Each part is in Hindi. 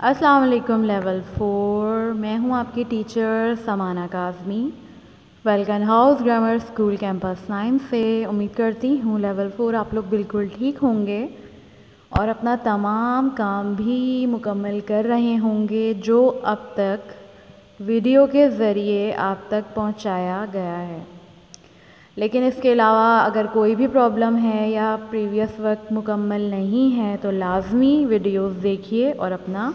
अस्सलाम वालेकुम लेवल 4। मैं हूं आपकी टीचर समाना Kazmi, welcome house grammar school campus 9 से। उम्मीद करती हूं लेवल 4 आप लोग बिल्कुल ठीक होंगे और अपना तमाम काम भी मुकम्मल कर रहे होंगे जो अब तक वीडियो के ज़रिए आप तक पहुंचाया गया है। लेकिन इसके अलावा अगर कोई भी प्रॉब्लम है या प्रीवियस वक्त मुकम्मल नहीं है तो लाजमी वीडियोस देखिए और अपना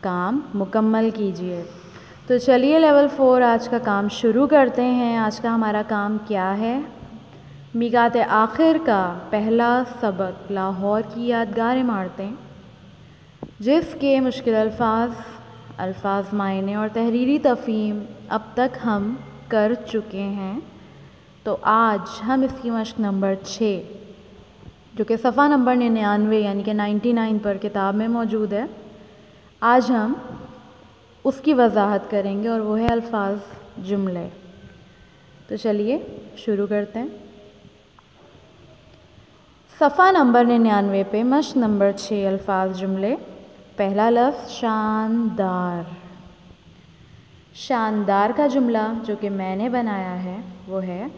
काम मुकम्मल कीजिए। तो चलिए लेवल 4 आज का काम शुरू करते हैं। आज का हमारा काम क्या है? मिगात आखिर का पहला सबक लाहौर की यादगार इमारतें, जिसके मुश्किल अल्फाज मायने और तहरीरी तफ़हीम अब तक हम कर चुके हैं। तो आज हम इसकी मश्क नंबर 6 जो कि सफ़ा नंबर 99 यानी कि 99 पर किताब में मौजूद है, आज हम उसकी वजाहत करेंगे और वो है अल्फाज जुमले। तो चलिए शुरू करते हैं। सफ़ा नंबर 99 पे मश्क नंबर 6 अल्फाज जुमले। पहला लफ्ज़ शानदार। शानदार का जुमला जो कि मैंने बनाया है वो है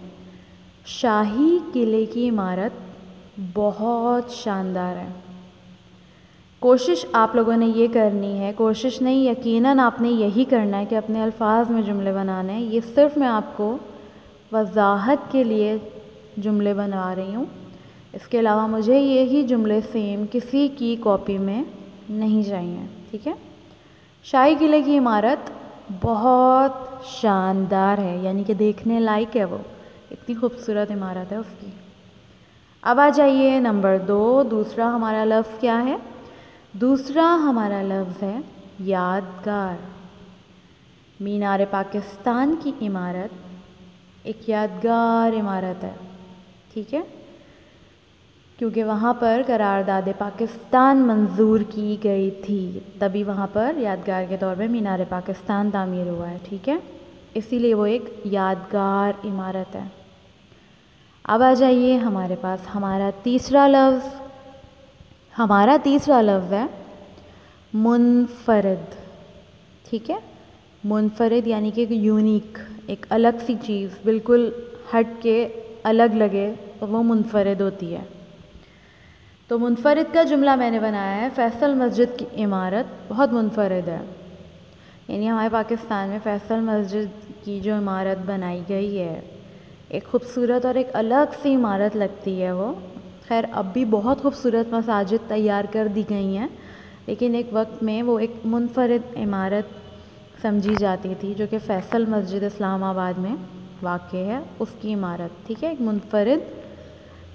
शाही किले की इमारत बहुत शानदार है। कोशिश आप लोगों ने ये करनी है, कोशिश नहीं यकीनन आपने यही करना है कि अपने अल्फाज में जुमले बनाने हैं। ये सिर्फ़ मैं आपको वजाहत के लिए जुमले बना रही हूँ। इसके अलावा मुझे यही जुमले सेम किसी की कॉपी में नहीं चाहिए, ठीक है। शाही किले की इमारत बहुत शानदार है, यानी कि देखने लायक है, वो इतनी खूबसूरत इमारत है उसकी। अब आ जाइए नंबर 2। दूसरा हमारा लफ्ज़ क्या है? दूसरा हमारा लफ्ज़ है यादगार। मीनार पाकिस्तान की इमारत एक यादगार इमारत है, ठीक है, क्योंकि वहाँ पर करारदाद पाकिस्तान मंजूर की गई थी, तभी वहाँ पर यादगार के तौर पे मीनार पाकिस्तान तामीर हुआ है, ठीक है। इसीलिए वो एक यादगार इमारत है। अब आ जाइए हमारे पास हमारा तीसरा लफ्ज़ है मुनफरद, ठीक है। मुनफरद यानी कि एक यूनिक, एक अलग सी चीज़, बिल्कुल हट के अलग लगे तो वो मुनफरद होती है। तो मुनफरद का जुमला मैंने बनाया है फैसल मस्जिद की इमारत बहुत मुनफरद है। यानी हमारे पाकिस्तान में फैसल मस्जिद की जो इमारत बनाई गई है एक ख़ूबसूरत और एक अलग सी इमारत लगती है वो। खैर अब भी बहुत खूबसूरत मसाजिद तैयार कर दी गई हैं, लेकिन एक वक्त में वो एक मुनफरद इमारत समझी जाती थी, जो कि फैसल मस्जिद इस्लामाबाद में वाक़ है, उसकी इमारत, ठीक है, एक मुनफरद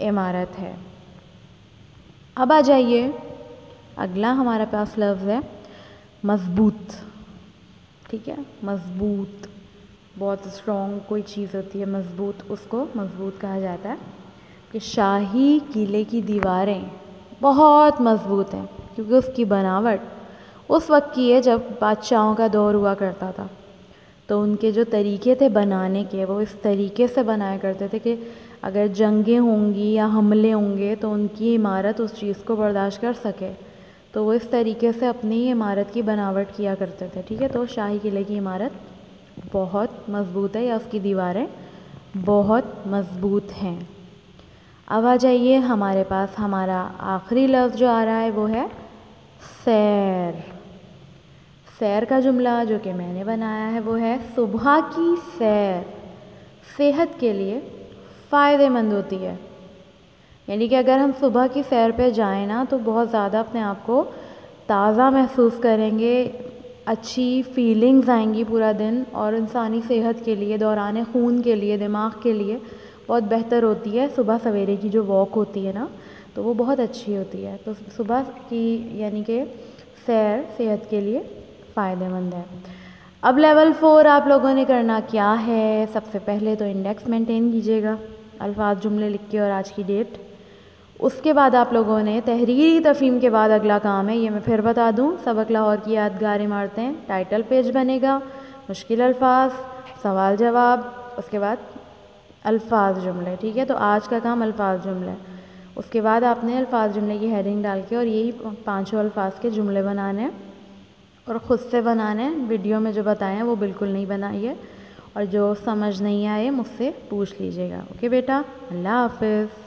इमारत है। अब आ जाइए अगला हमारे पास लफ्ज़ है मज़बूत, ठीक है। मज़बूत बहुत स्ट्रॉन्ग कोई चीज़ होती है, मज़बूत, उसको मज़बूत कहा जाता है। कि शाही किले की दीवारें बहुत मज़बूत हैं क्योंकि उसकी बनावट उस वक्त की है जब बादशाहों का दौर हुआ करता था। तो उनके जो तरीके थे बनाने के, वो इस तरीके से बनाया करते थे कि अगर जंगें होंगी या हमले होंगे तो उनकी इमारत उस चीज़ को बर्दाश्त कर सके। तो वो इस तरीके से अपनी इमारत की बनावट किया करते थे, ठीक है। तो शाही किले की इमारत बहुत मज़बूत है या उसकी दीवारें बहुत मज़बूत हैं। अब आ जाइए हमारे पास हमारा आखिरी लफ्ज़ जो आ रहा है वो है सैर। सैर का जुमला जो कि मैंने बनाया है वो है सुबह की सैर सेहत के लिए फ़ायदेमंद होती है। यानी कि अगर हम सुबह की सैर पे जाएं ना तो बहुत ज़्यादा अपने आप को ताज़ा महसूस करेंगे, अच्छी फीलिंग्स आएंगी पूरा दिन, और इंसानी सेहत के लिए, दौरान खून के लिए, दिमाग के लिए बहुत बेहतर होती है। सुबह सवेरे की जो वॉक होती है ना तो वो बहुत अच्छी होती है। तो सुबह की यानी कि सैर सेहत के लिए फ़ायदेमंद है। अब लेवल 4 आप लोगों ने करना क्या है? सबसे पहले तो इंडेक्स मेंटेन कीजिएगा, अल्फाज जुमले लिख के और आज की डेट। उसके बाद आप लोगों ने तहरीरी तफ़हीम के बाद अगला काम है, ये मैं फिर बता दूं, सबक लाहौर की यादगार इमारतें, टाइटल पेज बनेगा, मुश्किल अल्फाज, सवाल जवाब, उसके बाद अल्फाज जुमले, ठीक है। तो आज का काम अल्फाज जुमले। उसके बाद आपने अल्फाज जुमले की हेडिंग डाल के और यही 5 अल्फाज के जुमले बनाने हैं। और ख़ुद से बनाने, वीडियो में जो बताए हैं वो बिल्कुल नहीं बनाइए, और जो समझ नहीं आए मुझसे पूछ लीजिएगा। ओके बेटा, अल्लाह हाफ़िज़।